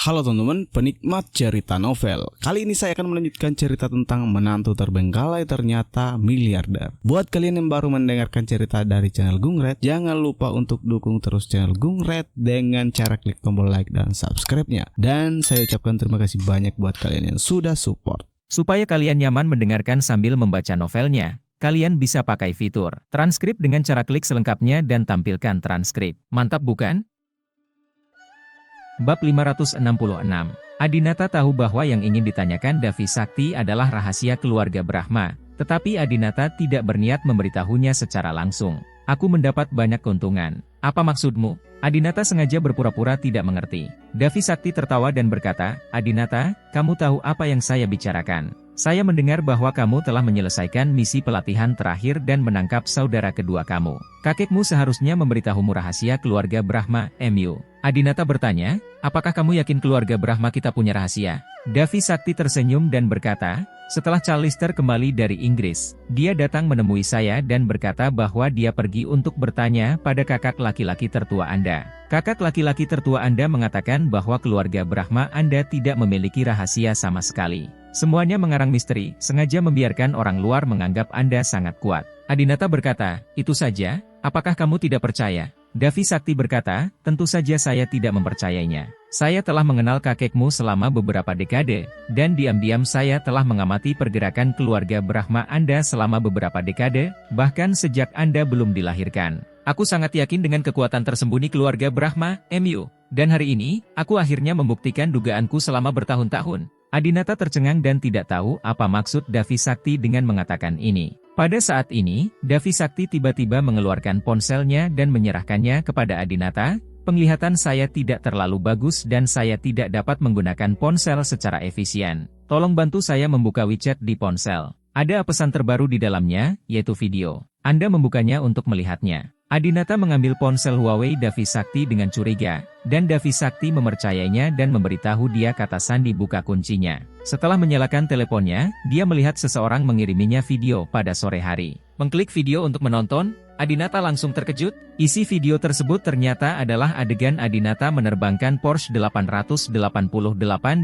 Halo teman-teman, penikmat cerita novel. Kali ini saya akan melanjutkan cerita tentang menantu terbengkalai ternyata miliarder. Buat kalian yang baru mendengarkan cerita dari channel Gungred, jangan lupa untuk dukung terus channel Gungred dengan cara klik tombol like dan subscribe-nya. Dan saya ucapkan terima kasih banyak buat kalian yang sudah support. Supaya kalian nyaman mendengarkan sambil membaca novelnya, kalian bisa pakai fitur transkrip dengan cara klik selengkapnya dan tampilkan transkrip. Mantap bukan? Bab 566. Adinata tahu bahwa yang ingin ditanyakan Davi Sakti adalah rahasia keluarga Brahma, tetapi Adinata tidak berniat memberitahunya secara langsung. Aku mendapat banyak keuntungan. Apa maksudmu? Adinata sengaja berpura-pura tidak mengerti. Davi Sakti tertawa dan berkata, Adinata, kamu tahu apa yang saya bicarakan. Saya mendengar bahwa kamu telah menyelesaikan misi pelatihan terakhir dan menangkap saudara kedua kamu. Kakekmu seharusnya memberitahumu rahasia keluarga Brahma, MU. Adinata bertanya, apakah kamu yakin keluarga Brahma kita punya rahasia? Davi Sakti tersenyum dan berkata, setelah Charlister kembali dari Inggris, dia datang menemui saya dan berkata bahwa dia pergi untuk bertanya pada kakak laki-laki tertua Anda. Kakak laki-laki tertua Anda mengatakan bahwa keluarga Brahma Anda tidak memiliki rahasia sama sekali. Semuanya mengarang misteri, sengaja membiarkan orang luar menganggap Anda sangat kuat. Adinata berkata, itu saja, apakah kamu tidak percaya? Davi Sakti berkata, tentu saja saya tidak mempercayainya. Saya telah mengenal kakekmu selama beberapa dekade, dan diam-diam saya telah mengamati pergerakan keluarga Brahma Anda selama beberapa dekade, bahkan sejak Anda belum dilahirkan. Aku sangat yakin dengan kekuatan tersembunyi keluarga Brahma, MU. Dan hari ini, aku akhirnya membuktikan dugaanku selama bertahun-tahun. Adinata tercengang dan tidak tahu apa maksud Davi Sakti dengan mengatakan ini. Pada saat ini, Davi Sakti tiba-tiba mengeluarkan ponselnya dan menyerahkannya kepada Adinata. Penglihatan saya tidak terlalu bagus dan saya tidak dapat menggunakan ponsel secara efisien. Tolong bantu saya membuka WeChat di ponsel. Ada pesan terbaru di dalamnya, yaitu video. Anda membukanya untuk melihatnya. Adinata mengambil ponsel Huawei Davi Sakti dengan curiga, dan Davi Sakti mempercayainya dan memberitahu dia kata sandi buka kuncinya. Setelah menyalakan teleponnya, dia melihat seseorang mengiriminya video pada sore hari. Mengklik video untuk menonton, Adinata langsung terkejut. Isi video tersebut ternyata adalah adegan Adinata menerbangkan Porsche 888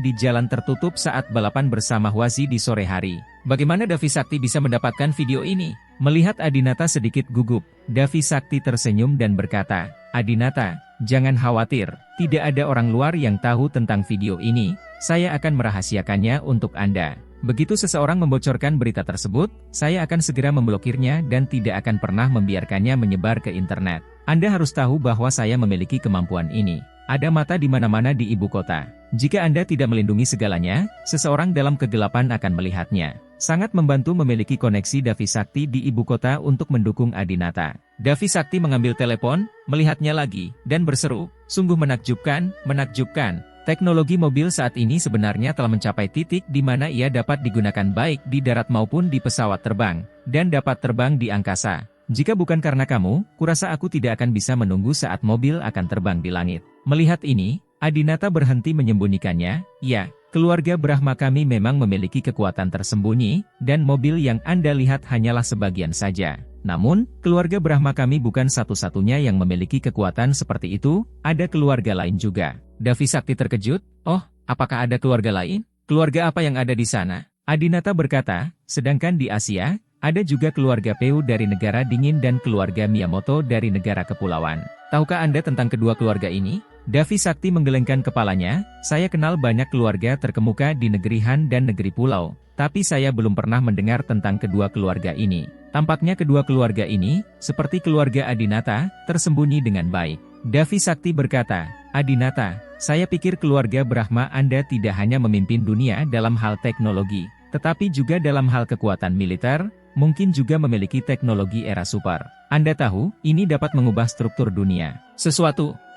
di jalan tertutup saat balapan bersama Huazi di sore hari. Bagaimana Davi Sakti bisa mendapatkan video ini? Melihat Adinata sedikit gugup, Davi Sakti tersenyum dan berkata, Adinata, jangan khawatir, tidak ada orang luar yang tahu tentang video ini, saya akan merahasiakannya untuk Anda. Begitu seseorang membocorkan berita tersebut, saya akan segera memblokirnya dan tidak akan pernah membiarkannya menyebar ke internet. Anda harus tahu bahwa saya memiliki kemampuan ini. Ada mata di mana-mana di ibu kota. Jika Anda tidak melindungi segalanya, seseorang dalam kegelapan akan melihatnya. Sangat membantu memiliki koneksi Davi Sakti di ibu kota untuk mendukung Adinata. Davi Sakti mengambil telepon, melihatnya lagi, dan berseru, sungguh menakjubkan, menakjubkan. Teknologi mobil saat ini sebenarnya telah mencapai titik di mana ia dapat digunakan baik di darat maupun di pesawat terbang, dan dapat terbang di angkasa. Jika bukan karena kamu, kurasa aku tidak akan bisa menunggu saat mobil akan terbang di langit. Melihat ini, Adinata berhenti menyembunyikannya, ya, keluarga Brahma kami memang memiliki kekuatan tersembunyi, dan mobil yang Anda lihat hanyalah sebagian saja. Namun, keluarga Brahma kami bukan satu-satunya yang memiliki kekuatan seperti itu, ada keluarga lain juga. Davi Sakti terkejut, oh, apakah ada keluarga lain? Keluarga apa yang ada di sana? Adinata berkata, sedangkan di Asia, ada juga keluarga Peu dari negara dingin dan keluarga Miyamoto dari negara kepulauan. Tahukah Anda tentang kedua keluarga ini? Davi Sakti menggelengkan kepalanya, saya kenal banyak keluarga terkemuka di negeri Han dan negeri pulau, tapi saya belum pernah mendengar tentang kedua keluarga ini. Tampaknya kedua keluarga ini, seperti keluarga Adinata, tersembunyi dengan baik. Davi Sakti berkata, Adinata, saya pikir keluarga Brahma Anda tidak hanya memimpin dunia dalam hal teknologi, tetapi juga dalam hal kekuatan militer, mungkin juga memiliki teknologi era super. Anda tahu, ini dapat mengubah struktur dunia.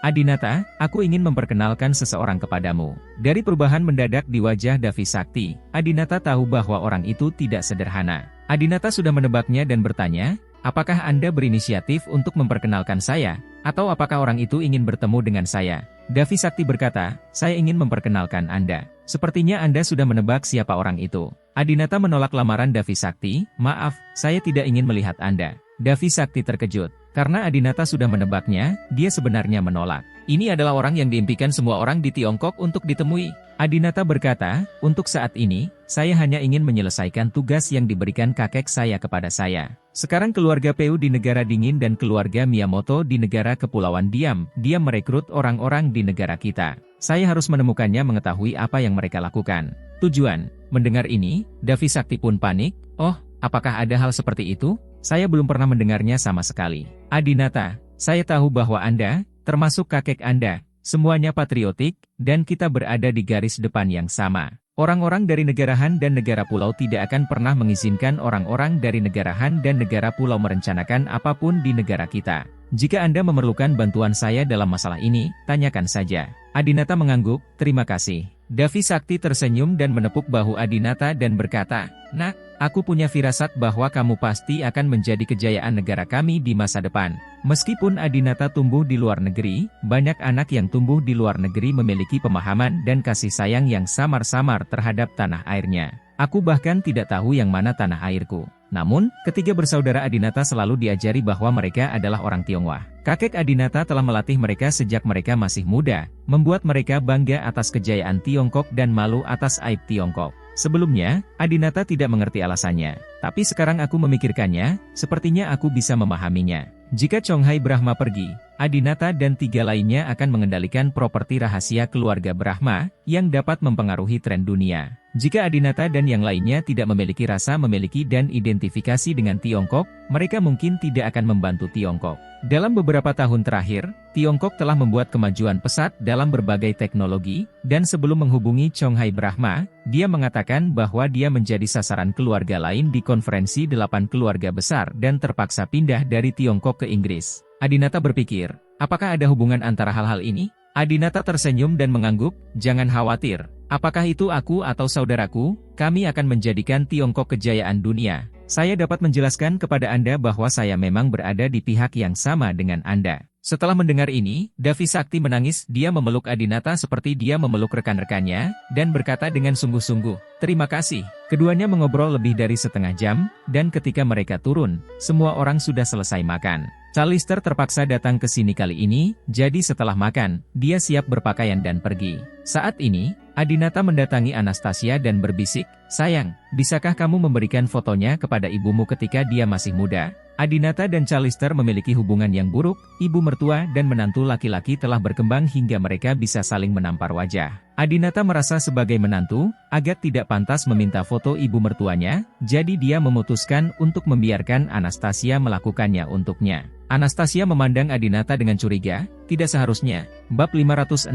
Adinata, aku ingin memperkenalkan seseorang kepadamu. Dari perubahan mendadak di wajah Davi Sakti, Adinata tahu bahwa orang itu tidak sederhana. Adinata sudah menebaknya dan bertanya, apakah Anda berinisiatif untuk memperkenalkan saya? Atau apakah orang itu ingin bertemu dengan saya? Davi Sakti berkata, saya ingin memperkenalkan Anda. Sepertinya Anda sudah menebak siapa orang itu. Adinata menolak lamaran Davi Sakti, maaf, saya tidak ingin melihat Anda. Davi Sakti terkejut. Karena Adinata sudah menebaknya, dia sebenarnya menolak. Ini adalah orang yang diimpikan semua orang di Tiongkok untuk ditemui. Adinata berkata, untuk saat ini, saya hanya ingin menyelesaikan tugas yang diberikan kakek saya kepada saya. Sekarang keluarga Peu di negara dingin dan keluarga Miyamoto di negara kepulauan diam. Dia merekrut orang-orang di negara kita. Saya harus menemukannya, mengetahui apa yang mereka lakukan. Tujuan. Mendengar ini, Davi Sakti pun panik. Oh, apakah ada hal seperti itu? Saya belum pernah mendengarnya sama sekali. Adinata, saya tahu bahwa Anda, termasuk kakek Anda, semuanya patriotik, dan kita berada di garis depan yang sama. Orang-orang dari negara Han dan negara pulau tidak akan pernah mengizinkan orang-orang dari negara Han dan negara pulau merencanakan apapun di negara kita. Jika Anda memerlukan bantuan saya dalam masalah ini, tanyakan saja. Adinata mengangguk, terima kasih. Davi Sakti tersenyum dan menepuk bahu Adinata dan berkata, "Nak, aku punya firasat bahwa kamu pasti akan menjadi kejayaan negara kami di masa depan." Meskipun Adinata tumbuh di luar negeri, banyak anak yang tumbuh di luar negeri memiliki pemahaman dan kasih sayang yang samar-samar terhadap tanah airnya. Aku bahkan tidak tahu yang mana tanah airku. Namun, ketiga bersaudara Adinata selalu diajari bahwa mereka adalah orang Tionghoa. Kakek Adinata telah melatih mereka sejak mereka masih muda, membuat mereka bangga atas kejayaan Tiongkok dan malu atas aib Tiongkok. Sebelumnya, Adinata tidak mengerti alasannya. Tapi sekarang aku memikirkannya, sepertinya aku bisa memahaminya. Jika Chonghai Brahma pergi, Adinata dan tiga lainnya akan mengendalikan properti rahasia keluarga Brahma, yang dapat mempengaruhi tren dunia. Jika Adinata dan yang lainnya tidak memiliki rasa memiliki dan identifikasi dengan Tiongkok, mereka mungkin tidak akan membantu Tiongkok. Dalam beberapa tahun terakhir, Tiongkok telah membuat kemajuan pesat dalam berbagai teknologi, dan sebelum menghubungi Chonghai Brahma, dia mengatakan bahwa dia menjadi sasaran keluarga lain di konferensi 8 keluarga besar dan terpaksa pindah dari Tiongkok ke Inggris. Adinata berpikir, apakah ada hubungan antara hal-hal ini? Adinata tersenyum dan mengangguk, jangan khawatir. Apakah itu aku atau saudaraku, kami akan menjadikan Tiongkok kejayaan dunia. Saya dapat menjelaskan kepada Anda bahwa saya memang berada di pihak yang sama dengan Anda. Setelah mendengar ini, Davi Sakti menangis, dia memeluk Adinata seperti dia memeluk rekan-rekannya, dan berkata dengan sungguh-sungguh, terima kasih. Keduanya mengobrol lebih dari setengah jam, dan ketika mereka turun, semua orang sudah selesai makan. Callister terpaksa datang ke sini kali ini, jadi setelah makan, dia siap berpakaian dan pergi. Saat ini, Adinata mendatangi Anastasia dan berbisik, sayang, bisakah kamu memberikan fotonya kepada ibumu ketika dia masih muda? Adinata dan Callister memiliki hubungan yang buruk, ibu mertua dan menantu laki-laki telah berkembang hingga mereka bisa saling menampar wajah. Adinata merasa sebagai menantu, agak tidak pantas meminta foto ibu mertuanya, jadi dia memutuskan untuk membiarkan Anastasia melakukannya untuknya. Anastasia memandang Adinata dengan curiga, tidak seharusnya. Bab 567.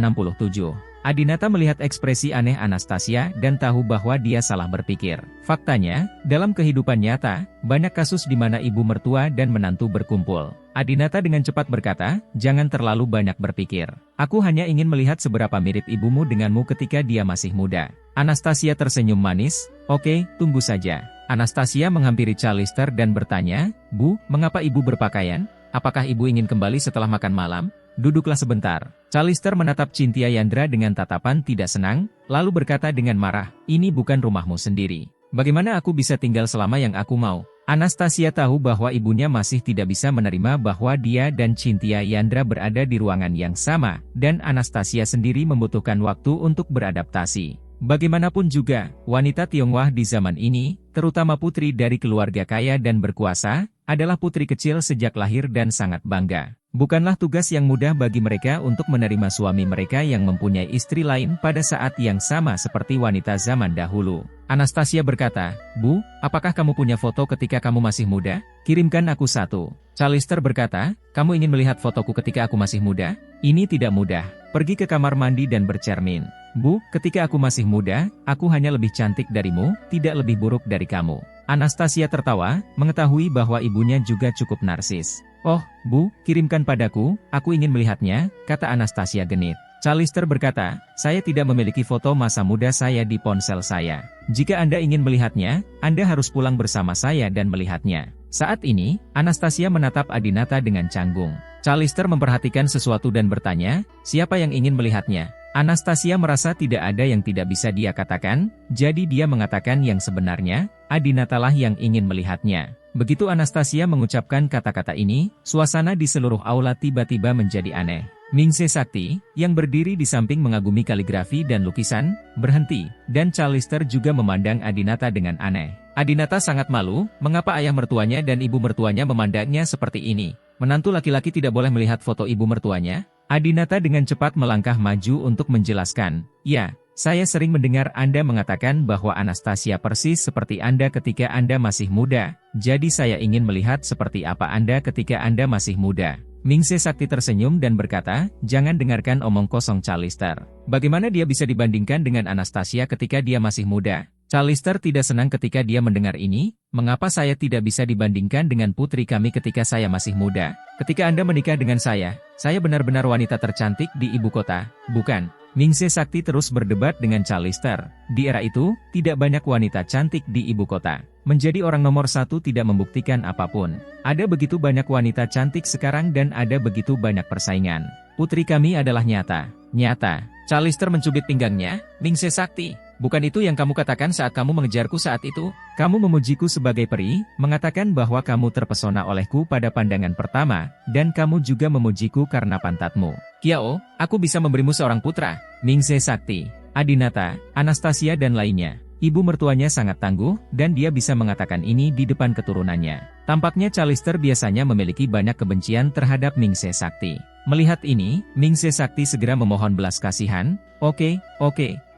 Adinata melihat ekspresi aneh Anastasia dan tahu bahwa dia salah berpikir. Faktanya, dalam kehidupan nyata, banyak kasus di mana ibu mertua dan menantu berkumpul. Adinata dengan cepat berkata, jangan terlalu banyak berpikir. Aku hanya ingin melihat seberapa mirip ibumu denganmu ketika dia masih muda. Anastasia tersenyum manis, oke, tunggu saja. Anastasia menghampiri Callister dan bertanya, Bu, mengapa ibu berpakaian? Apakah ibu ingin kembali setelah makan malam? Duduklah sebentar. Callister menatap Cynthia Yandra dengan tatapan tidak senang, lalu berkata dengan marah, ini bukan rumahmu sendiri. Bagaimana aku bisa tinggal selama yang aku mau? Anastasia tahu bahwa ibunya masih tidak bisa menerima bahwa dia dan Cynthia Yandra berada di ruangan yang sama, dan Anastasia sendiri membutuhkan waktu untuk beradaptasi. Bagaimanapun juga, wanita Tionghoa di zaman ini, terutama putri dari keluarga kaya dan berkuasa, adalah putri kecil sejak lahir dan sangat bangga. Bukanlah tugas yang mudah bagi mereka untuk menerima suami mereka yang mempunyai istri lain pada saat yang sama seperti wanita zaman dahulu. Anastasia berkata, Bu, apakah kamu punya foto ketika kamu masih muda? Kirimkan aku satu. Callister berkata, kamu ingin melihat fotoku ketika aku masih muda? Ini tidak mudah. Pergi ke kamar mandi dan bercermin. Bu, ketika aku masih muda, aku hanya lebih cantik darimu, tidak lebih buruk dari kamu. Anastasia tertawa, mengetahui bahwa ibunya juga cukup narsis. Oh, Bu, kirimkan padaku, aku ingin melihatnya, kata Anastasia genit. Callister berkata, saya tidak memiliki foto masa muda saya di ponsel saya. Jika Anda ingin melihatnya, Anda harus pulang bersama saya dan melihatnya. Saat ini, Anastasia menatap Adinata dengan canggung. Callister memperhatikan sesuatu dan bertanya, siapa yang ingin melihatnya? Anastasia merasa tidak ada yang tidak bisa dia katakan, jadi dia mengatakan yang sebenarnya, Adinata lah yang ingin melihatnya. Begitu Anastasia mengucapkan kata-kata ini, suasana di seluruh aula tiba-tiba menjadi aneh. Ningsih Sakti, yang berdiri di samping mengagumi kaligrafi dan lukisan, berhenti, dan Callister juga memandang Adinata dengan aneh. Adinata sangat malu, mengapa ayah mertuanya dan ibu mertuanya memandangnya seperti ini. Menantu laki-laki tidak boleh melihat foto ibu mertuanya? Adinata dengan cepat melangkah maju untuk menjelaskan. Ya, saya sering mendengar Anda mengatakan bahwa Anastasia persis seperti Anda ketika Anda masih muda, jadi saya ingin melihat seperti apa Anda ketika Anda masih muda. Ningsih Sakti tersenyum dan berkata, jangan dengarkan omong kosong Callister. Bagaimana dia bisa dibandingkan dengan Anastasia ketika dia masih muda? Callister tidak senang ketika dia mendengar ini. Mengapa saya tidak bisa dibandingkan dengan putri kami ketika saya masih muda? Ketika Anda menikah dengan saya benar-benar wanita tercantik di ibu kota, bukan? Ningsih Sakti terus berdebat dengan Callister. Di era itu, tidak banyak wanita cantik di ibu kota. Menjadi orang nomor satu tidak membuktikan apapun. Ada begitu banyak wanita cantik sekarang dan ada begitu banyak persaingan. Putri kami adalah nyata. Nyata. Callister mencubit pinggangnya. Ningsih Sakti, bukan itu yang kamu katakan saat kamu mengejarku saat itu? Kamu memujiku sebagai peri, mengatakan bahwa kamu terpesona olehku pada pandangan pertama, dan kamu juga memujiku karena pantatmu. Kiao, aku bisa memberimu seorang putra. Ningsih Sakti, Adinata, Anastasia dan lainnya. Ibu mertuanya sangat tangguh, dan dia bisa mengatakan ini di depan keturunannya. Tampaknya Callister biasanya memiliki banyak kebencian terhadap Ningsih Sakti. Melihat ini, Ningsih Sakti segera memohon belas kasihan. Oke,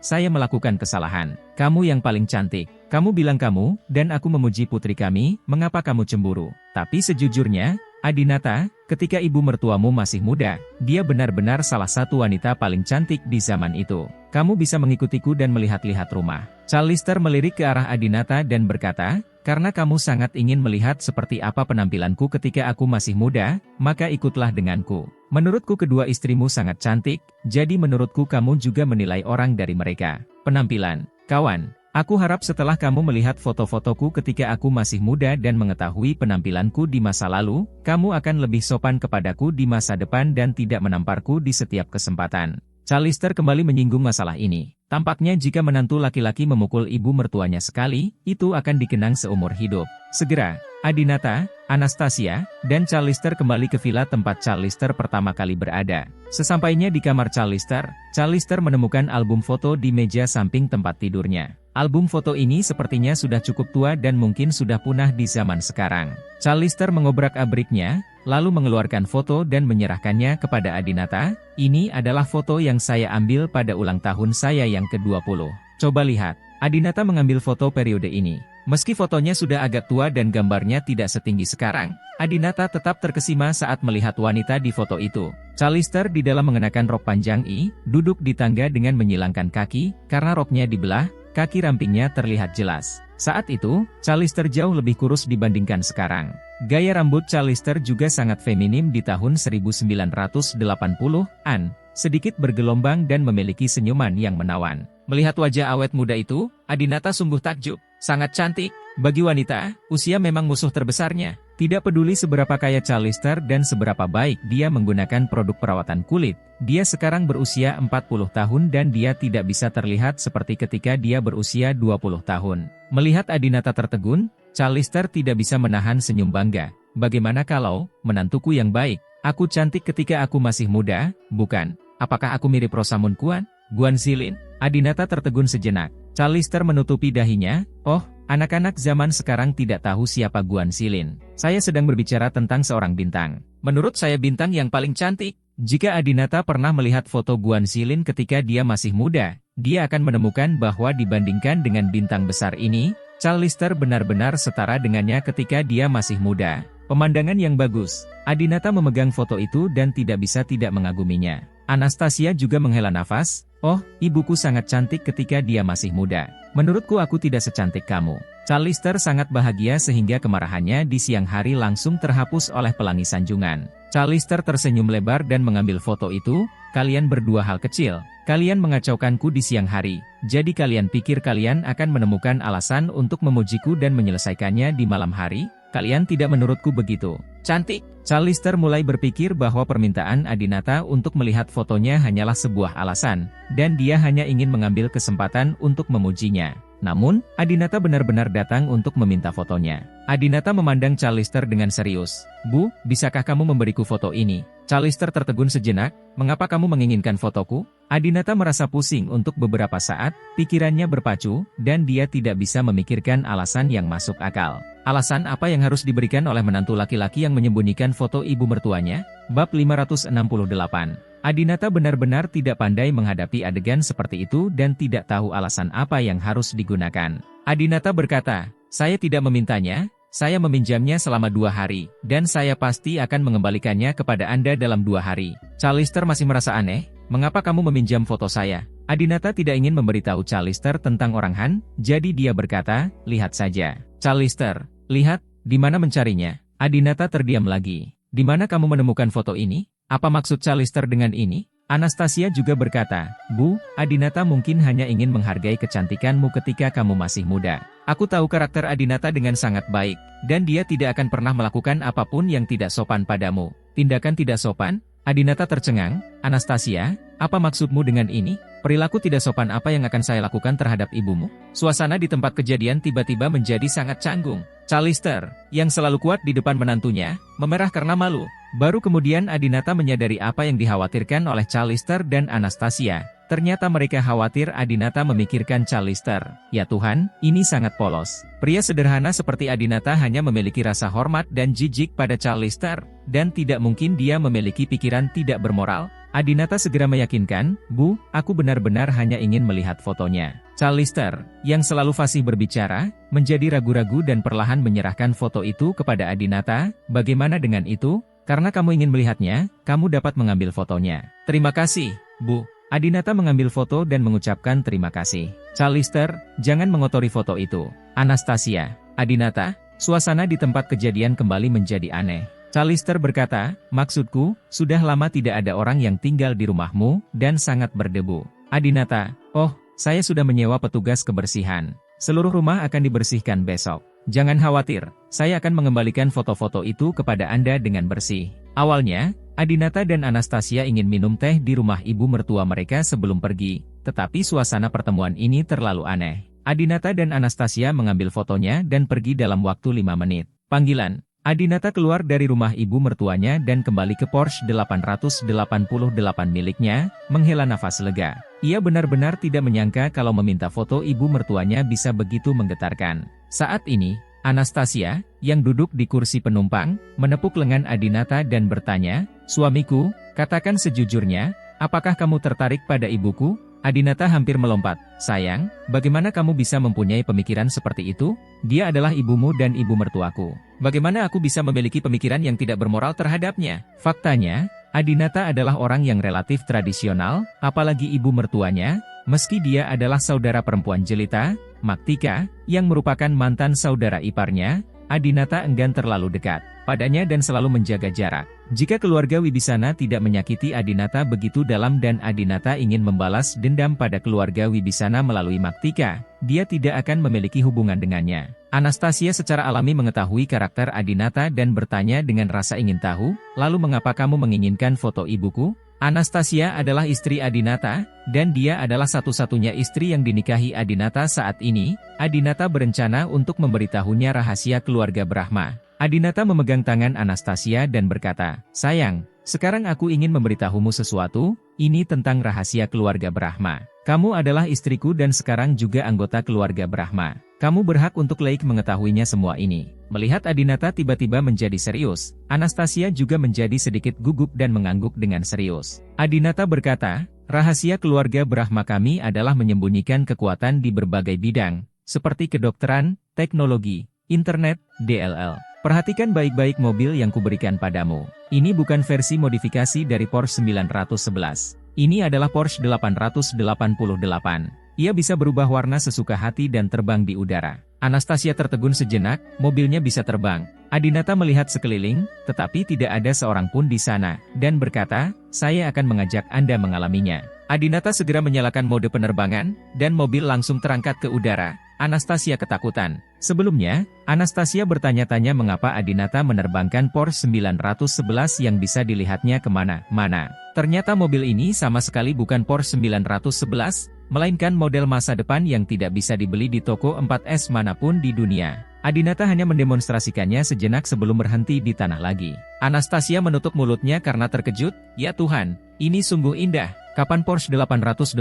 saya melakukan kesalahan. Kamu yang paling cantik. Kamu bilang kamu, dan aku memuji putri kami, mengapa kamu cemburu? Tapi sejujurnya, Adinata, ketika ibu mertuamu masih muda, dia benar-benar salah satu wanita paling cantik di zaman itu. Kamu bisa mengikutiku dan melihat-lihat rumah. Callister melirik ke arah Adinata dan berkata, karena kamu sangat ingin melihat seperti apa penampilanku ketika aku masih muda, maka ikutlah denganku. Menurutku kedua istrimu sangat cantik, jadi menurutku kamu juga menilai orang dari mereka. Penampilan, kawan. Aku harap setelah kamu melihat foto-fotoku ketika aku masih muda dan mengetahui penampilanku di masa lalu, kamu akan lebih sopan kepadaku di masa depan dan tidak menamparku di setiap kesempatan. Callister kembali menyinggung masalah ini. Tampaknya jika menantu laki-laki memukul ibu mertuanya sekali, itu akan dikenang seumur hidup. Segera, Adinata, Anastasia, dan Callister kembali ke villa tempat Callister pertama kali berada. Sesampainya di kamar Callister menemukan album foto di meja samping tempat tidurnya. Album foto ini sepertinya sudah cukup tua dan mungkin sudah punah di zaman sekarang. Callister mengobrak-abriknya, lalu mengeluarkan foto dan menyerahkannya kepada Adinata. Ini adalah foto yang saya ambil pada ulang tahun saya yang ke-20. Coba lihat. Adinata mengambil foto periode ini. Meski fotonya sudah agak tua dan gambarnya tidak setinggi sekarang, Adinata tetap terkesima saat melihat wanita di foto itu. Callister di dalam mengenakan rok panjang duduk di tangga dengan menyilangkan kaki, karena roknya dibelah, kaki rampingnya terlihat jelas. Saat itu, Callister jauh lebih kurus dibandingkan sekarang. Gaya rambut Callister juga sangat feminim di tahun 1980-an, sedikit bergelombang dan memiliki senyuman yang menawan. Melihat wajah awet muda itu, Adinata sungguh takjub. Sangat cantik. Bagi wanita, usia memang musuh terbesarnya. Tidak peduli seberapa kaya Callister dan seberapa baik dia menggunakan produk perawatan kulit, dia sekarang berusia 40 tahun dan dia tidak bisa terlihat seperti ketika dia berusia 20 tahun. Melihat Adinata tertegun, Callister tidak bisa menahan senyum bangga. Bagaimana kalau, menantuku yang baik, aku cantik ketika aku masih muda, bukan? Apakah aku mirip Rosamund Guan Xilin? Adinata tertegun sejenak. Callister menutupi dahinya. Oh, anak-anak zaman sekarang tidak tahu siapa Guan Xilin. Saya sedang berbicara tentang seorang bintang. Menurut saya bintang yang paling cantik. Jika Adinata pernah melihat foto Guan Xilin ketika dia masih muda, dia akan menemukan bahwa dibandingkan dengan bintang besar ini, Callister benar-benar setara dengannya ketika dia masih muda. Pemandangan yang bagus. Adinata memegang foto itu dan tidak bisa tidak mengaguminya. Anastasia juga menghela nafas. Oh, ibuku sangat cantik ketika dia masih muda. Menurutku aku tidak secantik kamu. Callister sangat bahagia sehingga kemarahannya di siang hari langsung terhapus oleh pelangi sanjungan. Callister tersenyum lebar dan mengambil foto itu. Kalian berdua hal kecil. Kalian mengacaukanku di siang hari. Jadi kalian pikir kalian akan menemukan alasan untuk memujiku dan menyelesaikannya di malam hari? Kalian tidak menurutku begitu. Cantik. Callister mulai berpikir bahwa permintaan Adinata untuk melihat fotonya hanyalah sebuah alasan, dan dia hanya ingin mengambil kesempatan untuk memujinya. Namun, Adinata benar-benar datang untuk meminta fotonya. Adinata memandang Callister dengan serius. "Bu, bisakah kamu memberiku foto ini?" Callister tertegun sejenak. "Mengapa kamu menginginkan fotoku?" Adinata merasa pusing untuk beberapa saat, pikirannya berpacu, dan dia tidak bisa memikirkan alasan yang masuk akal. Alasan apa yang harus diberikan oleh menantu laki-laki yang menyembunyikan foto ibu mertuanya? Bab 568. Adinata benar-benar tidak pandai menghadapi adegan seperti itu dan tidak tahu alasan apa yang harus digunakan. Adinata berkata, "Saya tidak memintanya, saya meminjamnya selama 2 hari, dan saya pasti akan mengembalikannya kepada Anda dalam 2 hari. Callister masih merasa aneh, "Mengapa kamu meminjam foto saya?" Adinata tidak ingin memberitahu Callister tentang orang Han, jadi dia berkata, "Lihat saja." "Callister, lihat, di mana mencarinya?" Adinata terdiam lagi. "Di mana kamu menemukan foto ini? Apa maksud Callister dengan ini?" Anastasia juga berkata, "Bu, Adinata mungkin hanya ingin menghargai kecantikanmu ketika kamu masih muda. Aku tahu karakter Adinata dengan sangat baik, dan dia tidak akan pernah melakukan apapun yang tidak sopan padamu." "Tindakan tidak sopan?" Adinata tercengang. "Anastasia, apa maksudmu dengan ini? Perilaku tidak sopan apa yang akan saya lakukan terhadap ibumu?" Suasana di tempat kejadian tiba-tiba menjadi sangat canggung. Callister, yang selalu kuat di depan menantunya, memerah karena malu. Baru kemudian Adinata menyadari apa yang dikhawatirkan oleh Callister dan Anastasia. Ternyata mereka khawatir Adinata memikirkan Callister. Ya Tuhan, ini sangat polos. Pria sederhana seperti Adinata hanya memiliki rasa hormat dan jijik pada Callister, dan tidak mungkin dia memiliki pikiran tidak bermoral. Adinata segera meyakinkan, "Bu, aku benar-benar hanya ingin melihat fotonya." Callister, yang selalu fasih berbicara, menjadi ragu-ragu dan perlahan menyerahkan foto itu kepada Adinata. "Bagaimana dengan itu? Karena kamu ingin melihatnya, kamu dapat mengambil fotonya." "Terima kasih, Bu." Adinata mengambil foto dan mengucapkan terima kasih. "Callister, jangan mengotori foto itu." Anastasia, Adinata, suasana di tempat kejadian kembali menjadi aneh. Callister berkata, "Maksudku, sudah lama tidak ada orang yang tinggal di rumahmu, dan sangat berdebu." Adinata, "Oh, saya sudah menyewa petugas kebersihan. Seluruh rumah akan dibersihkan besok. Jangan khawatir, saya akan mengembalikan foto-foto itu kepada Anda dengan bersih." Awalnya, Adinata dan Anastasia ingin minum teh di rumah ibu mertua mereka sebelum pergi, tetapi suasana pertemuan ini terlalu aneh. Adinata dan Anastasia mengambil fotonya dan pergi dalam waktu 5 menit. Panggilan. Adinata keluar dari rumah ibu mertuanya dan kembali ke Porsche 888 miliknya, menghela nafas lega. Ia benar-benar tidak menyangka kalau meminta foto ibu mertuanya bisa begitu menggetarkan. Saat ini, Anastasia, yang duduk di kursi penumpang, menepuk lengan Adinata dan bertanya, "Suamiku, katakan sejujurnya, apakah kamu tertarik pada ibuku?" Adinata hampir melompat. "Sayang, bagaimana kamu bisa mempunyai pemikiran seperti itu? Dia adalah ibumu dan ibu mertuaku. Bagaimana aku bisa memiliki pemikiran yang tidak bermoral terhadapnya?" Faktanya, Adinata adalah orang yang relatif tradisional, apalagi ibu mertuanya, meski dia adalah saudara perempuan jelita, Maktika, yang merupakan mantan saudara iparnya. Adinata enggan terlalu dekat padanya dan selalu menjaga jarak. Jika keluarga Wibisana tidak menyakiti Adinata begitu dalam dan Adinata ingin membalas dendam pada keluarga Wibisana melalui Maktika, dia tidak akan memiliki hubungan dengannya. Anastasia secara alami mengetahui karakter Adinata dan bertanya dengan rasa ingin tahu, "Lalu mengapa kamu menginginkan foto ibuku?" Anastasia adalah istri Adinata, dan dia adalah satu-satunya istri yang dinikahi Adinata saat ini. Adinata berencana untuk memberitahunya rahasia keluarga Brahma. Adinata memegang tangan Anastasia dan berkata, "Sayang, sekarang aku ingin memberitahumu sesuatu, ini tentang rahasia keluarga Brahma. Kamu adalah istriku dan sekarang juga anggota keluarga Brahma. Kamu berhak untuk laik mengetahuinya semua ini." Melihat Adinata tiba-tiba menjadi serius, Anastasia juga menjadi sedikit gugup dan mengangguk dengan serius. Adinata berkata, "Rahasia keluarga Brahma kami adalah menyembunyikan kekuatan di berbagai bidang, seperti kedokteran, teknologi, internet, DLL. Perhatikan baik-baik mobil yang kuberikan padamu. Ini bukan versi modifikasi dari Porsche 911. Ini adalah Porsche 888. Ia bisa berubah warna sesuka hati dan terbang di udara." Anastasia tertegun sejenak, mobilnya bisa terbang. Adinata melihat sekeliling, tetapi tidak ada seorang pun di sana, dan berkata, "Saya akan mengajak Anda mengalaminya." Adinata segera menyalakan mode penerbangan, dan mobil langsung terangkat ke udara. Anastasia ketakutan. Sebelumnya, Anastasia bertanya-tanya mengapa Adinata menerbangkan Porsche 911 yang bisa dilihatnya kemana-mana. Ternyata mobil ini sama sekali bukan Porsche 911, melainkan model masa depan yang tidak bisa dibeli di toko 4S manapun di dunia. Adinata hanya mendemonstrasikannya sejenak sebelum berhenti di tanah lagi. Anastasia menutup mulutnya karena terkejut. Ya Tuhan, ini sungguh indah. Kapan Porsche 888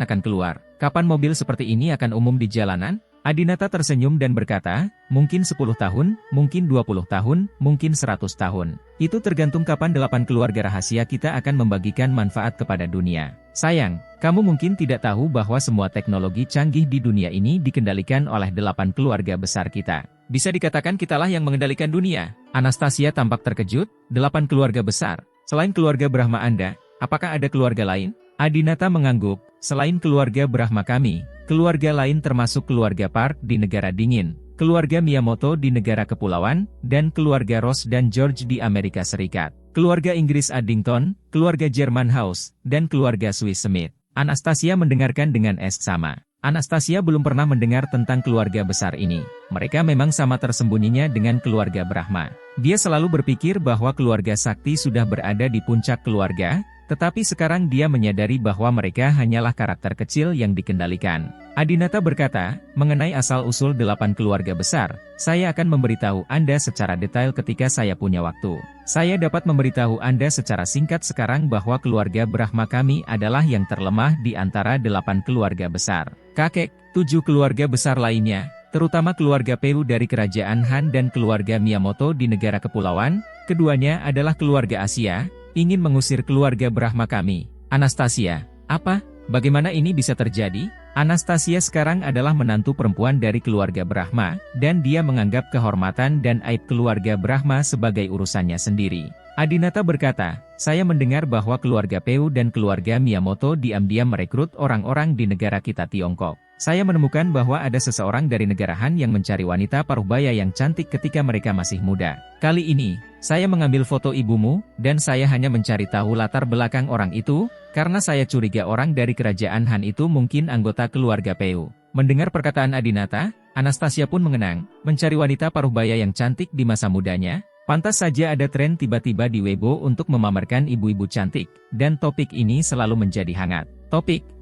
akan keluar? Kapan mobil seperti ini akan umum di jalanan? Adinata tersenyum dan berkata, mungkin 10 tahun, mungkin 20 tahun, mungkin 100 tahun. Itu tergantung kapan 8 keluarga rahasia kita akan membagikan manfaat kepada dunia. Sayang, kamu mungkin tidak tahu bahwa semua teknologi canggih di dunia ini dikendalikan oleh 8 keluarga besar kita. Bisa dikatakan kitalah yang mengendalikan dunia. Anastasia tampak terkejut. 8 keluarga besar. Selain keluarga Brahma Anda, apakah ada keluarga lain? Adinata mengangguk. Selain keluarga Brahma kami, keluarga lain termasuk keluarga Park di negara dingin, keluarga Miyamoto di negara kepulauan, dan keluarga Ross dan George di Amerika Serikat, keluarga Inggris Addington, keluarga Jerman House, dan keluarga Swiss Smith. Anastasia mendengarkan dengan sama. Anastasia belum pernah mendengar tentang keluarga besar ini. Mereka memang sama tersembunyinya dengan keluarga Brahma. Dia selalu berpikir bahwa keluarga sakti sudah berada di puncak keluarga, tetapi sekarang dia menyadari bahwa mereka hanyalah karakter kecil yang dikendalikan. Adinata berkata, mengenai asal-usul 8 keluarga besar, saya akan memberitahu Anda secara detail ketika saya punya waktu. Saya dapat memberitahu Anda secara singkat sekarang bahwa keluarga Brahma kami adalah yang terlemah di antara 8 keluarga besar. Kakek, 7 keluarga besar lainnya, terutama keluarga Peu dari kerajaan Han dan keluarga Miyamoto di negara kepulauan, keduanya adalah keluarga Asia, ingin mengusir keluarga Brahma kami. Anastasia, apa? Bagaimana ini bisa terjadi? Anastasia sekarang adalah menantu perempuan dari keluarga Brahma, dan dia menganggap kehormatan dan aib keluarga Brahma sebagai urusannya sendiri. Adinata berkata, saya mendengar bahwa keluarga Peu dan keluarga Miyamoto diam-diam merekrut orang-orang di negara kita Tiongkok. Saya menemukan bahwa ada seseorang dari negara Han yang mencari wanita paruhbaya yang cantik ketika mereka masih muda. Kali ini, saya mengambil foto ibumu, dan saya hanya mencari tahu latar belakang orang itu, karena saya curiga orang dari kerajaan Han itu mungkin anggota keluarga Peu. Mendengar perkataan Adinata, Anastasia pun mengenang, mencari wanita paruhbaya yang cantik di masa mudanya. Pantas saja ada tren tiba-tiba di Weibo untuk memamerkan ibu-ibu cantik, dan topik ini selalu menjadi hangat.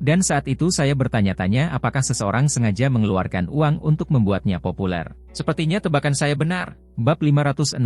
Dan saat itu saya bertanya-tanya apakah seseorang sengaja mengeluarkan uang untuk membuatnya populer. Sepertinya tebakan saya benar. Bab 569.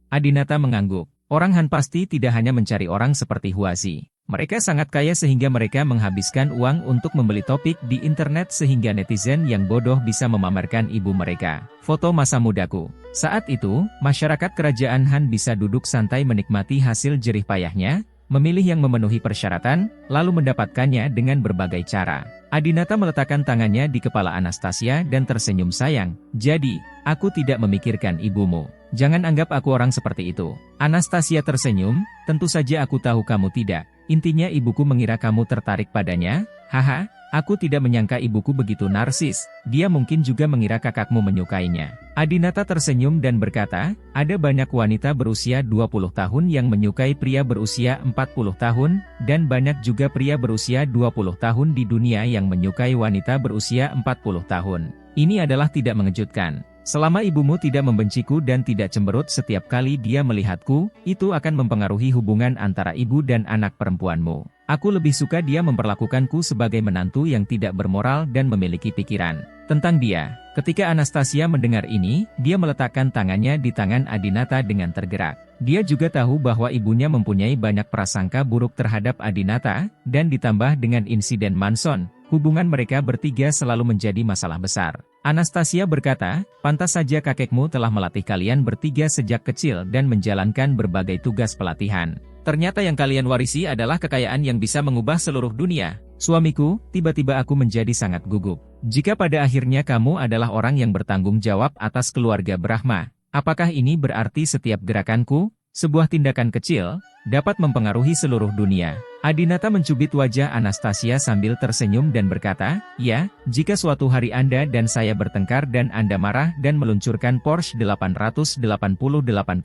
Adinata mengangguk. Orang Han pasti tidak hanya mencari orang seperti Huazi. Mereka sangat kaya sehingga mereka menghabiskan uang untuk membeli topik di internet sehingga netizen yang bodoh bisa memamerkan ibu mereka. Foto masa mudaku. Saat itu, masyarakat kerajaan Han bisa duduk santai menikmati hasil jerih payahnya, memilih yang memenuhi persyaratan, lalu mendapatkannya dengan berbagai cara. Adinata meletakkan tangannya di kepala Anastasia dan tersenyum sayang. Jadi, aku tidak memikirkan ibumu. Jangan anggap aku orang seperti itu. Anastasia tersenyum, tentu saja aku tahu kamu tidak. Intinya ibuku mengira kamu tertarik padanya. Haha, aku tidak menyangka ibuku begitu narsis. Dia mungkin juga mengira kakakmu menyukainya. Adinata tersenyum dan berkata, ada banyak wanita berusia 20 tahun yang menyukai pria berusia 40 tahun, dan banyak juga pria berusia 20 tahun di dunia yang menyukai wanita berusia 40 tahun. Ini adalah tidak mengejutkan. Selama ibumu tidak membenciku dan tidak cemberut setiap kali dia melihatku, itu akan mempengaruhi hubungan antara ibu dan anak perempuanmu. Aku lebih suka dia memperlakukanku sebagai menantu yang tidak bermoral dan memiliki pikiran. Tentang dia, ketika Anastasia mendengar ini, dia meletakkan tangannya di tangan Adinata dengan tergerak. Dia juga tahu bahwa ibunya mempunyai banyak prasangka buruk terhadap Adinata, dan ditambah dengan insiden Manson, hubungan mereka bertiga selalu menjadi masalah besar. Anastasia berkata, pantas saja kakekmu telah melatih kalian bertiga sejak kecil dan menjalankan berbagai tugas pelatihan. Ternyata yang kalian warisi adalah kekayaan yang bisa mengubah seluruh dunia. Suamiku, tiba-tiba aku menjadi sangat gugup. Jika pada akhirnya kamu adalah orang yang bertanggung jawab atas keluarga Brahma, apakah ini berarti setiap gerakanku, sebuah tindakan kecil, dapat mempengaruhi seluruh dunia? Adinata mencubit wajah Anastasia sambil tersenyum dan berkata, ya, jika suatu hari Anda dan saya bertengkar dan Anda marah dan meluncurkan Porsche 888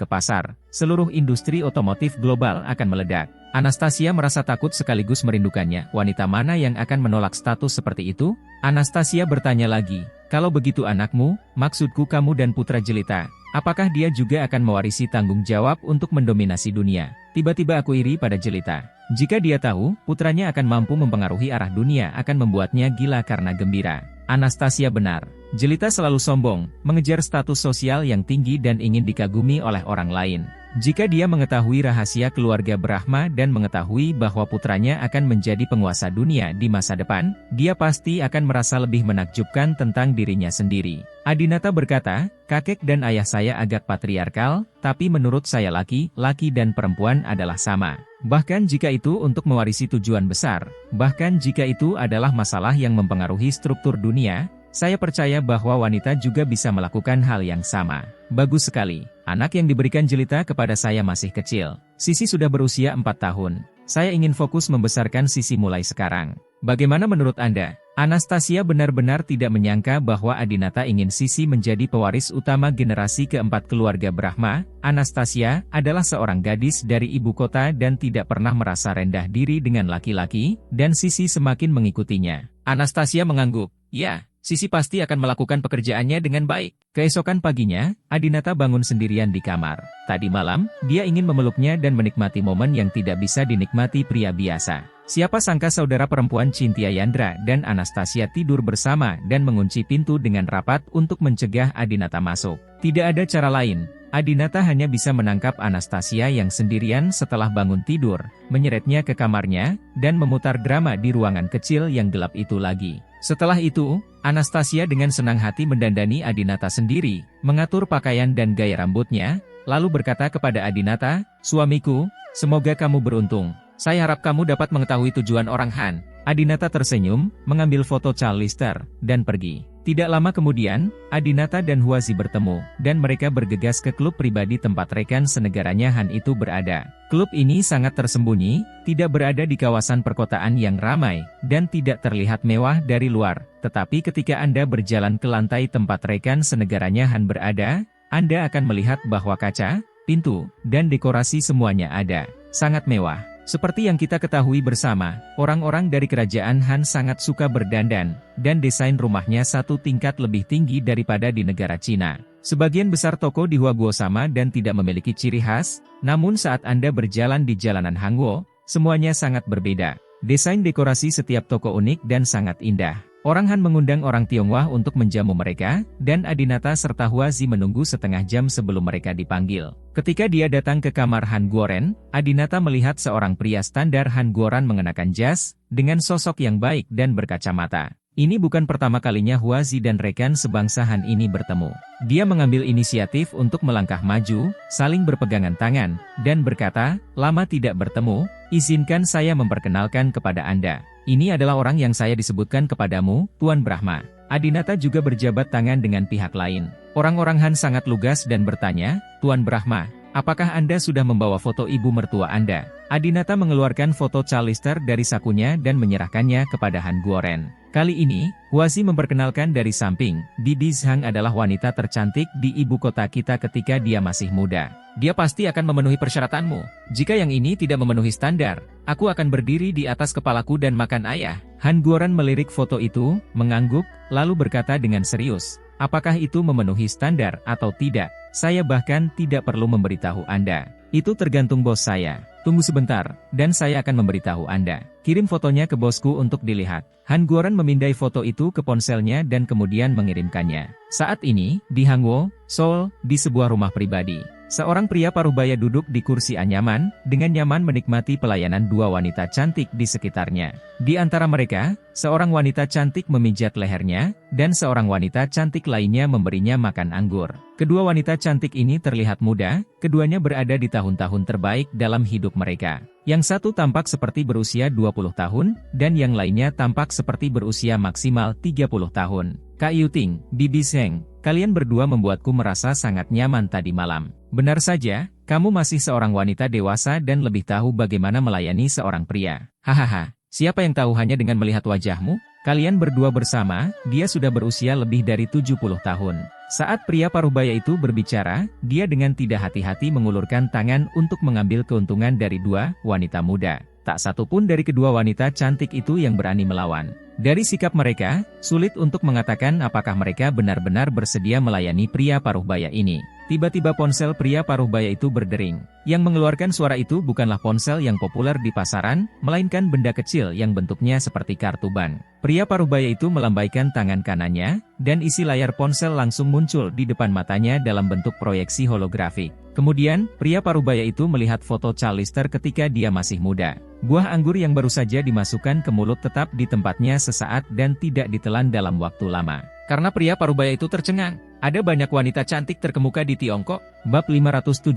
ke pasar, seluruh industri otomotif global akan meledak. Anastasia merasa takut sekaligus merindukannya. Wanita mana yang akan menolak status seperti itu? Anastasia bertanya lagi, kalau begitu anakmu, maksudku kamu dan putra jelita, apakah dia juga akan mewarisi tanggung jawab untuk mendominasi dunia? Tiba-tiba aku iri pada jelita. Jika dia tahu, putranya akan mampu mempengaruhi arah dunia akan membuatnya gila karena gembira. Anastasia benar. Jelita selalu sombong, mengejar status sosial yang tinggi dan ingin dikagumi oleh orang lain. Jika dia mengetahui rahasia keluarga Brahma dan mengetahui bahwa putranya akan menjadi penguasa dunia di masa depan, dia pasti akan merasa lebih menakjubkan tentang dirinya sendiri. Adinata berkata, kakek dan ayah saya agak patriarkal, tapi menurut saya laki dan perempuan adalah sama. Bahkan jika itu untuk mewarisi tujuan besar, bahkan jika itu adalah masalah yang mempengaruhi struktur dunia, saya percaya bahwa wanita juga bisa melakukan hal yang sama. Bagus sekali. Anak yang diberikan Jelita kepada saya masih kecil. Sisi sudah berusia 4 tahun. Saya ingin fokus membesarkan Sisi mulai sekarang. Bagaimana menurut Anda? Anastasia benar-benar tidak menyangka bahwa Adinata ingin Sisi menjadi pewaris utama generasi keempat keluarga Brahma. Anastasia adalah seorang gadis dari ibu kota dan tidak pernah merasa rendah diri dengan laki-laki, dan Sisi semakin mengikutinya. Anastasia mengangguk. Ya. Sisi pasti akan melakukan pekerjaannya dengan baik. Keesokan paginya, Adinata bangun sendirian di kamar. Tadi malam, dia ingin memeluknya dan menikmati momen yang tidak bisa dinikmati pria biasa. Siapa sangka saudara perempuan Cynthia Yandra dan Anastasia tidur bersama dan mengunci pintu dengan rapat untuk mencegah Adinata masuk. Tidak ada cara lain. Adinata hanya bisa menangkap Anastasia yang sendirian setelah bangun tidur, menyeretnya ke kamarnya, dan memutar drama di ruangan kecil yang gelap itu lagi. Setelah itu, Anastasia dengan senang hati mendandani Adinata sendiri, mengatur pakaian dan gaya rambutnya, lalu berkata kepada Adinata, "Suamiku, semoga kamu beruntung. Saya harap kamu dapat mengetahui tujuan orang Han." Adinata tersenyum, mengambil foto Charlister, dan pergi. Tidak lama kemudian, Adinata dan Huazi bertemu, dan mereka bergegas ke klub pribadi tempat rekan senegaranya Han itu berada. Klub ini sangat tersembunyi, tidak berada di kawasan perkotaan yang ramai, dan tidak terlihat mewah dari luar. Tetapi ketika Anda berjalan ke lantai tempat rekan senegaranya Han berada, Anda akan melihat bahwa kaca, pintu, dan dekorasi semuanya ada. Sangat mewah. Seperti yang kita ketahui bersama, orang-orang dari kerajaan Han sangat suka berdandan, dan desain rumahnya satu tingkat lebih tinggi daripada di negara Cina. Sebagian besar toko di Huaguo sama dan tidak memiliki ciri khas, namun saat Anda berjalan di jalanan Hangguo, semuanya sangat berbeda. Desain dekorasi setiap toko unik dan sangat indah. Orang Han mengundang orang Tionghoa untuk menjamu mereka, dan Adinata serta Huazi menunggu setengah jam sebelum mereka dipanggil. Ketika dia datang ke kamar Han Guoren, Adinata melihat seorang pria standar Han Guoran mengenakan jas, dengan sosok yang baik dan berkacamata. Ini bukan pertama kalinya Huazi dan rekan sebangsa Han ini bertemu. Dia mengambil inisiatif untuk melangkah maju, saling berpegangan tangan, dan berkata, "Lama tidak bertemu, izinkan saya memperkenalkan kepada Anda. Ini adalah orang yang saya disebutkan kepadamu, Tuan Brahma." Adinata juga berjabat tangan dengan pihak lain. Orang-orang Han sangat lugas dan bertanya, "Tuan Brahma, apakah Anda sudah membawa foto ibu mertua Anda?" Adinata mengeluarkan foto Charlister dari sakunya dan menyerahkannya kepada Han Guoren. Kali ini, Huazi memperkenalkan dari samping, Bibi Zhang adalah wanita tercantik di ibu kota kita ketika dia masih muda. Dia pasti akan memenuhi persyaratanmu. Jika yang ini tidak memenuhi standar, aku akan berdiri di atas kepalaku dan makan ayah. Han Guoran melirik foto itu, mengangguk, lalu berkata dengan serius, "Apakah itu memenuhi standar atau tidak? Saya bahkan tidak perlu memberitahu Anda. Itu tergantung bos saya. Tunggu sebentar, dan saya akan memberitahu Anda. Kirim fotonya ke bosku untuk dilihat." Han Guoran memindai foto itu ke ponselnya dan kemudian mengirimkannya. Saat ini, di Hangguo, Seoul, di sebuah rumah pribadi, seorang pria paruh baya duduk di kursi anyaman, dengan nyaman menikmati pelayanan dua wanita cantik di sekitarnya. Di antara mereka, seorang wanita cantik memijat lehernya, dan seorang wanita cantik lainnya memberinya makan anggur. Kedua wanita cantik ini terlihat muda, keduanya berada di tahun-tahun terbaik dalam hidup mereka. Yang satu tampak seperti berusia 20 tahun, dan yang lainnya tampak seperti berusia maksimal 30 tahun. "Kak Yuting, Bibi Zheng, kalian berdua membuatku merasa sangat nyaman tadi malam. Benar saja, kamu masih seorang wanita dewasa dan lebih tahu bagaimana melayani seorang pria. Hahaha, siapa yang tahu hanya dengan melihat wajahmu? Kalian berdua bersama, dia sudah berusia lebih dari 70 tahun. Saat pria paruhbaya itu berbicara, dia dengan tidak hati-hati mengulurkan tangan untuk mengambil keuntungan dari dua wanita muda. Tak satu pun dari kedua wanita cantik itu yang berani melawan. Dari sikap mereka, sulit untuk mengatakan apakah mereka benar-benar bersedia melayani pria paruhbaya ini. Tiba-tiba ponsel pria paruh baya itu berdering. Yang mengeluarkan suara itu bukanlah ponsel yang populer di pasaran, melainkan benda kecil yang bentuknya seperti kartu ban. Pria paruh baya itu melambaikan tangan kanannya, dan isi layar ponsel langsung muncul di depan matanya dalam bentuk proyeksi holografik. Kemudian, pria paruh baya itu melihat foto Charlister ketika dia masih muda. Buah anggur yang baru saja dimasukkan ke mulut tetap di tempatnya sesaat dan tidak ditelan dalam waktu lama. Karena pria parubaya itu tercengang. Ada banyak wanita cantik terkemuka di Tiongkok. Bab 570.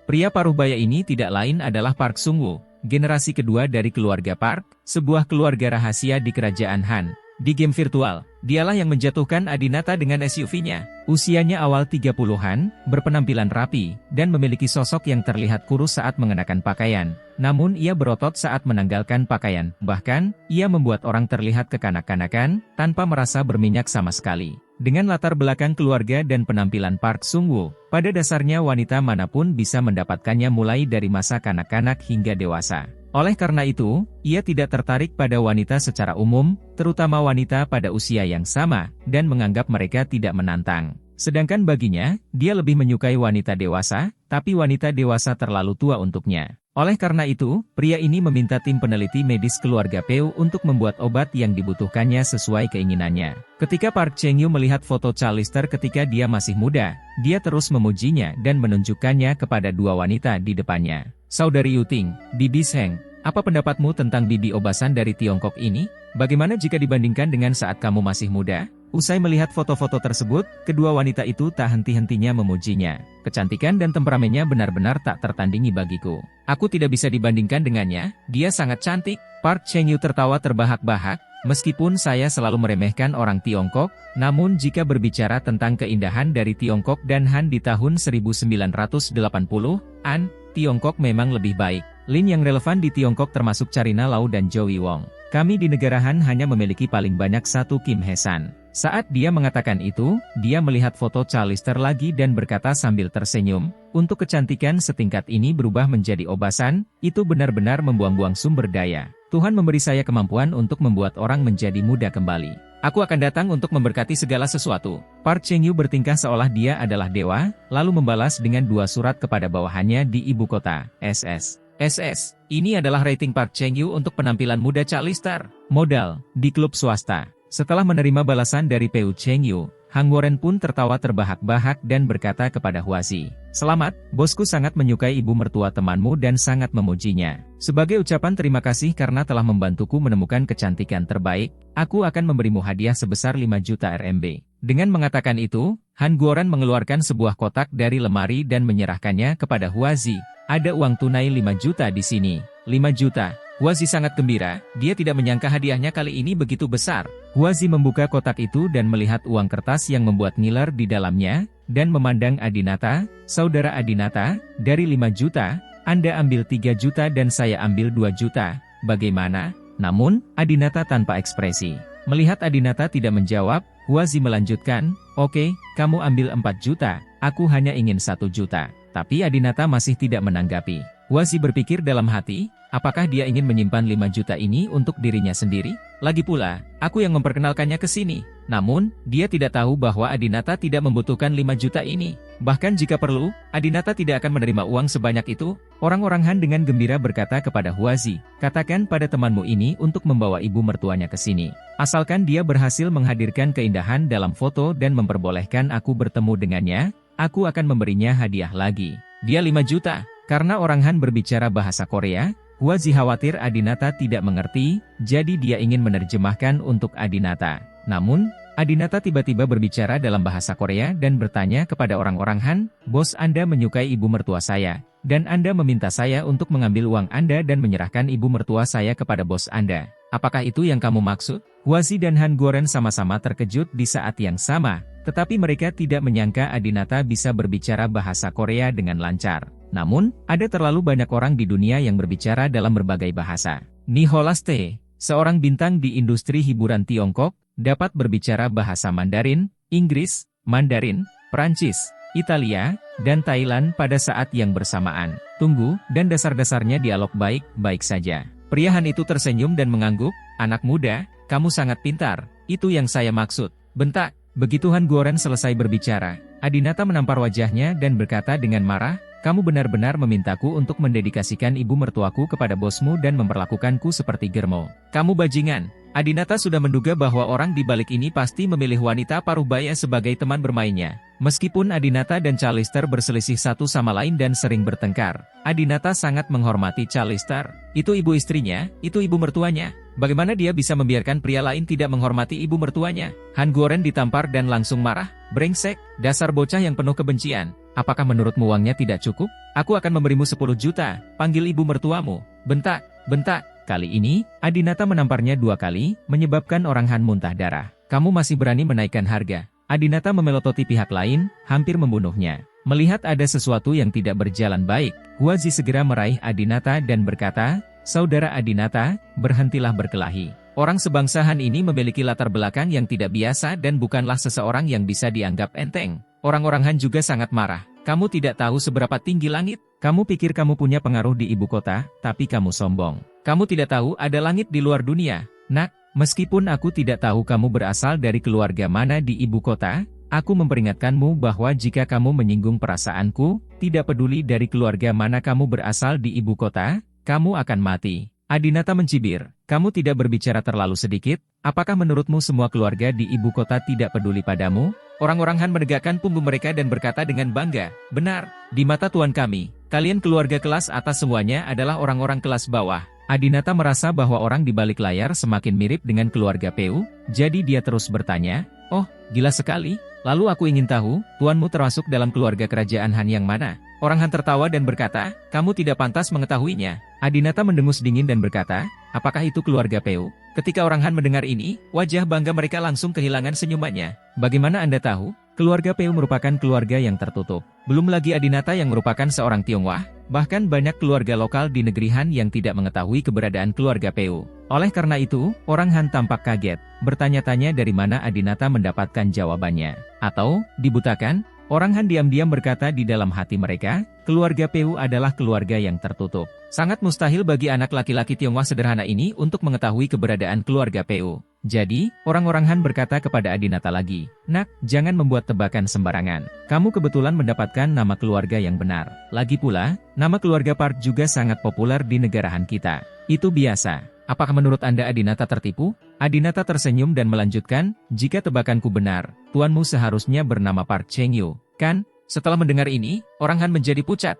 Pria parubaya ini tidak lain adalah Park Sung-woo, generasi kedua dari keluarga Park, sebuah keluarga rahasia di kerajaan Han. Di game virtual, dialah yang menjatuhkan Adinata dengan SUV-nya. Usianya awal 30-an, berpenampilan rapi, dan memiliki sosok yang terlihat kurus saat mengenakan pakaian. Namun ia berotot saat menanggalkan pakaian, bahkan, ia membuat orang terlihat kekanak-kanakan, tanpa merasa berminyak sama sekali. Dengan latar belakang keluarga dan penampilan Park Sung-woo, pada dasarnya wanita manapun bisa mendapatkannya mulai dari masa kanak-kanak hingga dewasa. Oleh karena itu, ia tidak tertarik pada wanita secara umum, terutama wanita pada usia yang sama, dan menganggap mereka tidak menantang. Sedangkan baginya, dia lebih menyukai wanita dewasa, tapi wanita dewasa terlalu tua untuknya. Oleh karena itu, pria ini meminta tim peneliti medis keluarga Peu untuk membuat obat yang dibutuhkannya sesuai keinginannya. Ketika Park Cheng-yu melihat foto Charlister ketika dia masih muda, dia terus memujinya dan menunjukkannya kepada dua wanita di depannya. Saudari Yuting, Bibi Sheng, apa pendapatmu tentang bibi obasan dari Tiongkok ini? Bagaimana jika dibandingkan dengan saat kamu masih muda? Usai melihat foto-foto tersebut, kedua wanita itu tak henti-hentinya memujinya. Kecantikan dan temperamennya benar-benar tak tertandingi bagiku. Aku tidak bisa dibandingkan dengannya, dia sangat cantik. Park Cheng-yu tertawa terbahak-bahak. Meskipun saya selalu meremehkan orang Tiongkok, namun jika berbicara tentang keindahan dari Tiongkok dan Han di tahun 1980-an, Tiongkok memang lebih baik. Lin yang relevan di Tiongkok termasuk Carina Lau dan Joey Wong. Kami di negara Han hanya memiliki paling banyak satu Kim Hae-san. Saat dia mengatakan itu, dia melihat foto Charlister lagi dan berkata sambil tersenyum, untuk kecantikan setingkat ini berubah menjadi obasan, itu benar-benar membuang-buang sumber daya. Tuhan memberi saya kemampuan untuk membuat orang menjadi muda kembali. Aku akan datang untuk memberkati segala sesuatu. Park Cheng-yu bertingkah seolah dia adalah dewa, lalu membalas dengan 2 surat kepada bawahannya di ibu kota, SS. SS, ini adalah rating Park Cheng-yu untuk penampilan muda Charlister. Modal, di klub swasta. Setelah menerima balasan dari Peu Cheng-yu, Hang Warren pun tertawa terbahak-bahak dan berkata kepada Huazi, "Selamat, bosku sangat menyukai ibu mertua temanmu dan sangat memujinya. Sebagai ucapan terima kasih karena telah membantuku menemukan kecantikan terbaik, aku akan memberimu hadiah sebesar 5 juta RMB." Dengan mengatakan itu, Han Guoran mengeluarkan sebuah kotak dari lemari dan menyerahkannya kepada Huazi. "Ada uang tunai 5 juta di sini." 5 juta. Huazi sangat gembira, dia tidak menyangka hadiahnya kali ini begitu besar. Huazi membuka kotak itu dan melihat uang kertas yang membuat ngiler di dalamnya, dan memandang Adinata, "Saudara Adinata, dari 5 juta, Anda ambil 3 juta dan saya ambil 2 juta, bagaimana?" Namun, Adinata tanpa ekspresi. Melihat Adinata tidak menjawab, Huazi melanjutkan, "Oke, kamu ambil 4 juta, aku hanya ingin 1 juta. Tapi Adinata masih tidak menanggapi. Huazi berpikir dalam hati, apakah dia ingin menyimpan 5 juta ini untuk dirinya sendiri? Lagi pula, aku yang memperkenalkannya ke sini. Namun, dia tidak tahu bahwa Adinata tidak membutuhkan 5 juta ini. Bahkan jika perlu, Adinata tidak akan menerima uang sebanyak itu. Orang-orang Han dengan gembira berkata kepada Huazi, "Katakan pada temanmu ini untuk membawa ibu mertuanya ke sini. Asalkan dia berhasil menghadirkan keindahan dalam foto dan memperbolehkan aku bertemu dengannya, aku akan memberinya hadiah lagi." Dia 5 juta. Karena orang Han berbicara bahasa Korea, Huazi khawatir Adinata tidak mengerti, jadi dia ingin menerjemahkan untuk Adinata. Namun, Adinata tiba-tiba berbicara dalam bahasa Korea dan bertanya kepada orang-orang Han, "Bos Anda menyukai ibu mertua saya, dan Anda meminta saya untuk mengambil uang Anda dan menyerahkan ibu mertua saya kepada bos Anda. Apakah itu yang kamu maksud?" Huazi dan Han Guoren sama-sama terkejut di saat yang sama, tetapi mereka tidak menyangka Adinata bisa berbicara bahasa Korea dengan lancar. Namun, ada terlalu banyak orang di dunia yang berbicara dalam berbagai bahasa. Nicholas T., seorang bintang di industri hiburan Tiongkok, dapat berbicara bahasa Mandarin, Inggris, Mandarin, Prancis, Italia, dan Thailand pada saat yang bersamaan. Tunggu, dan dasar-dasarnya dialog baik-baik saja. Pria Han itu tersenyum dan mengangguk, "Anak muda, kamu sangat pintar, itu yang saya maksud." Bentak. Begitu Han Guoren selesai berbicara, Adinata menampar wajahnya dan berkata dengan marah, "Kamu benar-benar memintaku untuk mendedikasikan ibu mertuaku kepada bosmu dan memperlakukanku seperti germo. Kamu bajingan." Adinata sudah menduga bahwa orang di balik ini pasti memilih wanita paruh baya sebagai teman bermainnya. Meskipun Adinata dan Callister berselisih satu sama lain dan sering bertengkar, Adinata sangat menghormati Callister. Itu ibu istrinya, itu ibu mertuanya. Bagaimana dia bisa membiarkan pria lain tidak menghormati ibu mertuanya? Han Guoren ditampar dan langsung marah. "Brengsek, dasar bocah yang penuh kebencian. Apakah menurutmu uangnya tidak cukup? Aku akan memberimu 10 juta, panggil ibu mertuamu." Bentak, bentak. Kali ini, Adinata menamparnya 2 kali, menyebabkan orang Han muntah darah. "Kamu masih berani menaikkan harga?" Adinata memelototi pihak lain, hampir membunuhnya. Melihat ada sesuatu yang tidak berjalan baik, Huazi segera meraih Adinata dan berkata, "Saudara Adinata, berhentilah berkelahi. Orang sebangsa Han ini memiliki latar belakang yang tidak biasa dan bukanlah seseorang yang bisa dianggap enteng." Orang-orang Han juga sangat marah. "Kamu tidak tahu seberapa tinggi langit. Kamu pikir kamu punya pengaruh di ibu kota, tapi kamu sombong. Kamu tidak tahu ada langit di luar dunia. Nak, meskipun aku tidak tahu kamu berasal dari keluarga mana di ibu kota, aku memperingatkanmu bahwa jika kamu menyinggung perasaanku, tidak peduli dari keluarga mana kamu berasal di ibu kota, kamu akan mati." Adinata mencibir, "Kamu tidak berbicara terlalu sedikit? Apakah menurutmu semua keluarga di ibu kota tidak peduli padamu?" Orang-orang Han menegakkan punggung mereka dan berkata dengan bangga, "Benar, di mata Tuan kami, kalian keluarga kelas atas semuanya adalah orang-orang kelas bawah." Adinata merasa bahwa orang di balik layar semakin mirip dengan keluarga Peu, jadi dia terus bertanya, "Oh, gila sekali. Lalu aku ingin tahu, tuanmu termasuk dalam keluarga kerajaan Han yang mana?" Orang Han tertawa dan berkata, "Kamu tidak pantas mengetahuinya." Adinata mendengus dingin dan berkata, "Apakah itu keluarga Peu?" Ketika orang Han mendengar ini, wajah bangga mereka langsung kehilangan senyumannya. "Bagaimana Anda tahu?" Keluarga Peu merupakan keluarga yang tertutup. Belum lagi Adinata yang merupakan seorang Tionghoa, bahkan banyak keluarga lokal di negeri Han yang tidak mengetahui keberadaan keluarga Peu. Oleh karena itu, orang Han tampak kaget, bertanya-tanya dari mana Adinata mendapatkan jawabannya. Atau, dibutakan, orang Han diam-diam berkata di dalam hati mereka, keluarga Peu adalah keluarga yang tertutup. Sangat mustahil bagi anak laki-laki Tionghoa sederhana ini untuk mengetahui keberadaan keluarga Peu. Jadi, orang-orang Han berkata kepada Adinata lagi, "Nak, jangan membuat tebakan sembarangan. Kamu kebetulan mendapatkan nama keluarga yang benar. Lagi pula, nama keluarga Park juga sangat populer di negara Han kita. Itu biasa. Apakah menurut Anda Adinata tertipu?" Adinata tersenyum dan melanjutkan, "Jika tebakanku benar, tuanmu seharusnya bernama Park Cheng-yu, kan?" Setelah mendengar ini, orang Han menjadi pucat.